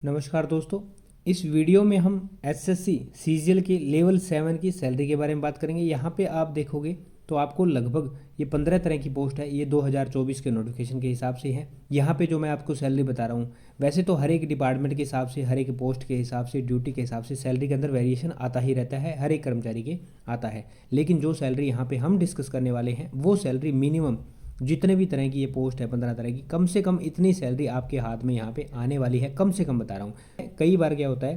नमस्कार दोस्तों। इस वीडियो में हम एसएससी सीजीएल के लेवल 7 की सैलरी के बारे में बात करेंगे। यहाँ पे आप देखोगे तो आपको लगभग ये 15 तरह की पोस्ट है। ये 2024 के नोटिफिकेशन के हिसाब से है। यहाँ पे जो मैं आपको सैलरी बता रहा हूँ, वैसे तो हर एक डिपार्टमेंट के हिसाब से, हर एक पोस्ट के हिसाब से, ड्यूटी के हिसाब से सैलरी के अंदर वेरिएशन आता ही रहता है, हर एक कर्मचारी के आता है। लेकिन जो सैलरी यहाँ पे हम डिस्कस करने वाले हैं वो सैलरी मिनिमम, जितने भी तरह की ये पोस्ट है 15 तरह की, कम से कम इतनी सैलरी आपके हाथ में यहाँ पे आने वाली है। कम से कम बता रहा हूँ। कई बार क्या होता है,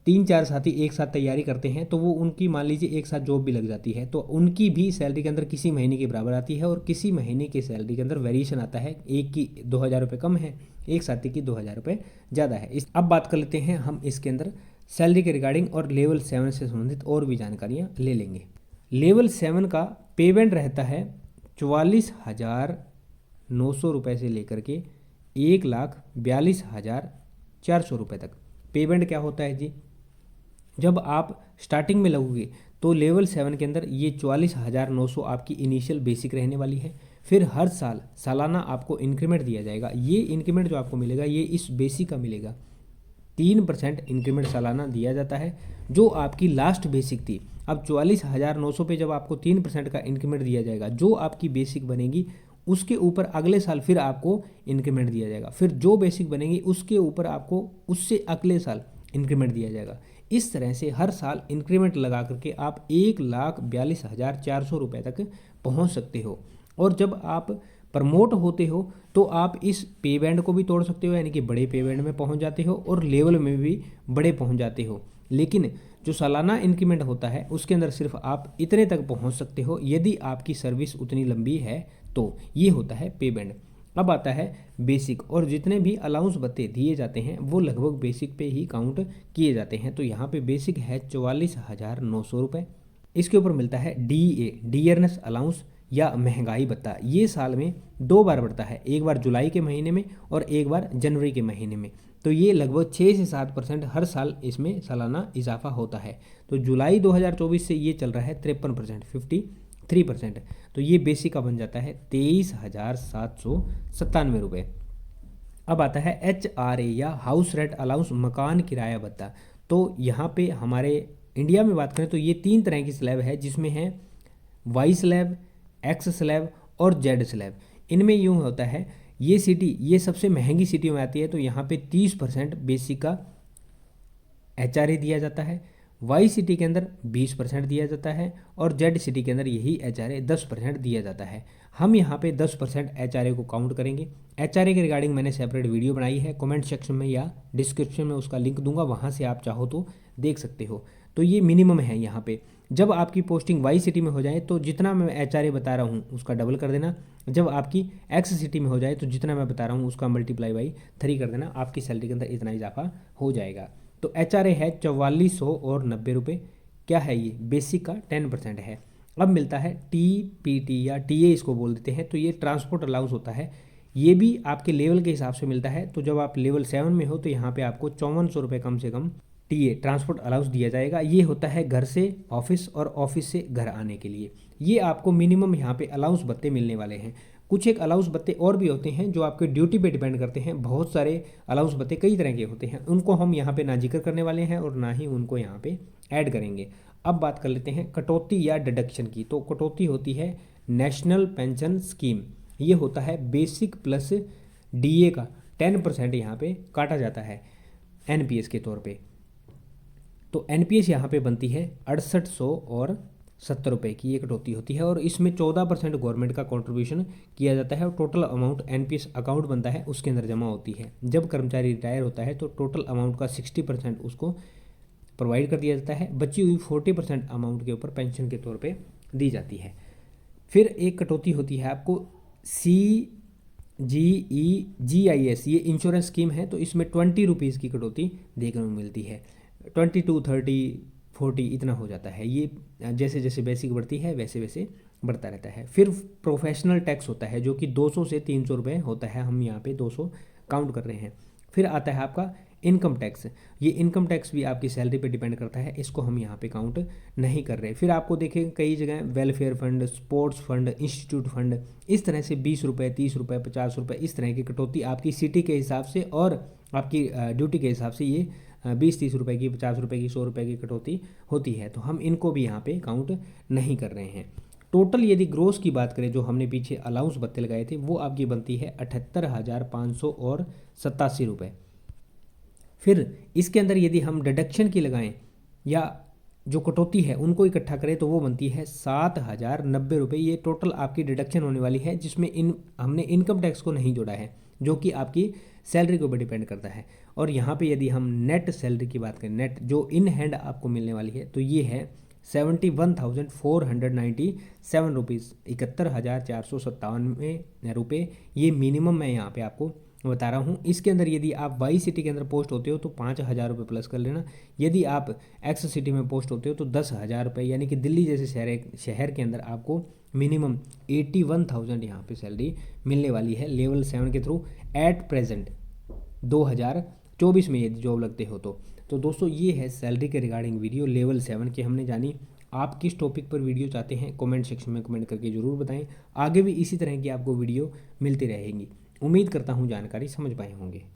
3-4 साथी एक साथ तैयारी करते हैं तो वो उनकी मान लीजिए एक साथ जॉब भी लग जाती है, तो उनकी भी सैलरी के अंदर किसी महीने के बराबर आती है और किसी महीने की सैलरी के अंदर वेरिएशन आता है। एक की 2,000 रुपये कम है, एक साथी की 2,000 रुपये ज़्यादा है। अब बात कर लेते हैं हम इसके अंदर सैलरी के रिगार्डिंग, और लेवल 7 से संबंधित और भी जानकारियाँ ले लेंगे। लेवल 7 का पे बैंड रहता है 44,900 रुपये से लेकर के 1,42,400 रुपये तक। पेमेंट क्या होता है जी, जब आप स्टार्टिंग में लगोगे तो लेवल 7 के अंदर ये 44,900 आपकी इनिशियल बेसिक रहने वाली है। फिर हर साल सालाना आपको इंक्रीमेंट दिया जाएगा। ये इंक्रीमेंट जो आपको मिलेगा ये इस बेसिक का मिलेगा। 3% इंक्रीमेंट सालाना दिया जाता है, जो आपकी लास्ट बेसिक थी। अब 44,900 पे जब आपको 3% का इंक्रीमेंट दिया जाएगा, जो आपकी बेसिक बनेगी उसके ऊपर अगले साल फिर आपको इंक्रीमेंट दिया जाएगा। फिर जो बेसिक बनेगी उसके ऊपर आपको उससे अगले साल इंक्रीमेंट दिया जाएगा। इस तरह से हर साल इंक्रीमेंट लगा करके आप 1,42,400 रुपये तक पहुंच सकते हो। और जब आप प्रमोट होते हो तो आप इस पे बैंड को भी तोड़ सकते हो, यानी कि बड़े पे बैंड में पहुंच जाते हो और लेवल में भी बड़े पहुंच जाते हो। लेकिन जो सालाना इंक्रीमेंट होता है उसके अंदर सिर्फ आप इतने तक पहुंच सकते हो यदि आपकी सर्विस उतनी लंबी है, तो ये होता है पे बैंड। अब आता है बेसिक, और जितने भी अलाउंस भत्ते दिए जाते हैं वो लगभग बेसिक पे ही काउंट किए जाते हैं। तो यहाँ पे बेसिक है 44,900 रुपये। इसके ऊपर मिलता है डियरनेस अलाउंस या महंगाई भत्ता। ये साल में 2 बार बढ़ता है, एक बार जुलाई के महीने में और एक बार जनवरी के महीने में। तो ये लगभग 6 से 7% हर साल इसमें सालाना इजाफा होता है। तो जुलाई 2024 से ये चल रहा है 53%, 53%। तो ये बेसिक का बन जाता है 23,797 रुपये। अब आता है HRA या हाउस रेंट अलाउंस, मकान किराया भत्ता। तो यहाँ पे हमारे इंडिया में बात करें तो ये 3 तरह की स्लैब है, जिसमें है वाई स्लैब, एक्स स्लैब और जेड स्लैब। इनमें यूँ होता है, ये सिटी ये सबसे महंगी सिटी में आती है, तो यहाँ पे 30% बेसिक का HRA दिया जाता है। वाई सिटी के अंदर 20% दिया जाता है और जेड सिटी के अंदर यही HRA 10% दिया जाता है। हम यहाँ पे 10% HRA को काउंट करेंगे। HRA के रिगार्डिंग मैंने सेपरेट वीडियो बनाई है, कमेंट सेक्शन में या डिस्क्रिप्शन में उसका लिंक दूंगा, वहाँ से आप चाहो तो देख सकते हो। तो ये मिनिमम है यहाँ पे। जब आपकी पोस्टिंग वाई सिटी में हो जाए तो जितना मैं HRA बता रहा हूँ उसका डबल कर देना। जब आपकी एक्स सिटी में हो जाए तो जितना मैं बता रहा हूँ उसका मल्टीप्लाई बाई 3 कर देना। आपकी सैलरी के अंदर इतना इजाफा हो जाएगा। तो HRA है 4490 रुपये। क्या है ये, बेसिक का 10% है। अब मिलता है TPT या TA इसको बोल देते हैं। तो ये ट्रांसपोर्ट अलाउंस होता है, ये भी आपके लेवल के हिसाब से मिलता है। तो जब आप लेवल 7 में हो तो यहाँ पे आपको 5400 रुपये कम से कम TA ट्रांसपोर्ट अलाउंस दिया जाएगा। ये होता है घर से ऑफिस और ऑफिस से घर आने के लिए। ये आपको मिनिमम यहाँ पे अलाउंस भत्ते मिलने वाले हैं। कुछ एक अलाउंस भत्ते और भी होते हैं जो आपके ड्यूटी पे डिपेंड करते हैं। बहुत सारे अलाउंस भत्ते कई तरह के होते हैं, उनको हम यहाँ पे ना जिक्र करने वाले हैं और ना ही उनको यहाँ पे ऐड करेंगे। अब बात कर लेते हैं कटौती या डिडक्शन की। तो कटौती होती है नेशनल पेंशन स्कीम। ये होता है बेसिक प्लस DA का 10% यहाँ पे काटा जाता है NPS के तौर पे। तो NPS यहाँ पे बनती है 6870 रुपये की ये कटौती होती है, और इसमें 14% गवर्नमेंट का कंट्रीब्यूशन किया जाता है और टोटल अमाउंट NPS अकाउंट बनता है उसके अंदर जमा होती है। जब कर्मचारी रिटायर होता है तो टोटल अमाउंट का 60% उसको प्रोवाइड कर दिया जाता है। बची हुई 40% अमाउंट के ऊपर पेंशन के तौर पर दी जाती है। फिर एक कटौती होती है आपको CGEGIS, ये इंश्योरेंस स्कीम है। तो इसमें 20 रुपीज़ की कटौती देखने को मिलती है। 22, 30, 40 इतना हो जाता है। ये जैसे जैसे बेसिक बढ़ती है वैसे वैसे बढ़ता रहता है। फिर प्रोफेशनल टैक्स होता है जो कि 200 से 300 रुपये होता है। हम यहाँ पे 200 काउंट कर रहे हैं। फिर आता है आपका इनकम टैक्स, ये इनकम टैक्स भी आपकी सैलरी पे डिपेंड करता है, इसको हम यहाँ पे काउंट नहीं कर रहे। फिर आपको देखें कई जगह welfare fund, sports fund, institute fund, इस तरह से 20 रुपये, 30 रुपये, 50 रुपये, इस तरह की कटौती आपकी सिटी के हिसाब से और आपकी ड्यूटी के हिसाब से ये 20-30 रुपये की, 50 रुपये की, 100 रुपये की कटौती होती है। तो हम इनको भी यहाँ पे काउंट नहीं कर रहे हैं। टोटल यदि ग्रोस की बात करें, जो हमने पीछे अलाउंस भत्ते लगाए थे, वो आपकी बनती है 78,587 रुपये। फिर इसके अंदर यदि हम डिडक्शन की लगाएं या जो कटौती है उनको इकट्ठा करें तो वो बनती है 7,090 रुपये। ये टोटल आपकी डिडक्शन होने वाली है, जिसमें हमने इनकम टैक्स को नहीं जोड़ा है, जो कि आपकी सैलरी के ऊपर डिपेंड करता है। और यहाँ पे यदि हम नेट सैलरी की बात करें, नेट जो इन हैंड आपको मिलने वाली है, तो ये है 71,497 रुपीज़, 71,497 रुपये। ये मिनिमम मैं यहाँ पे आपको बता रहा हूँ। इसके अंदर यदि आप वाई सिटी के अंदर पोस्ट होते हो तो 5,000 रुपये प्लस कर लेना। यदि आप एक्स सिटी में पोस्ट होते हो तो 10,000 रुपये, यानी कि दिल्ली जैसे शहर के अंदर आपको मिनिमम 81,000 यहाँ पे सैलरी मिलने वाली है लेवल 7 के थ्रू एट प्रेजेंट 2024 में यदि जॉब लगते हो तो दोस्तों ये है सैलरी के रिगार्डिंग वीडियो लेवल 7 की हमने जानी। आप किस टॉपिक पर वीडियो चाहते हैं कमेंट सेक्शन में कमेंट करके ज़रूर बताएं। आगे भी इसी तरह की आपको वीडियो मिलती रहेंगी। उम्मीद करता हूँ जानकारी समझ पाए होंगे।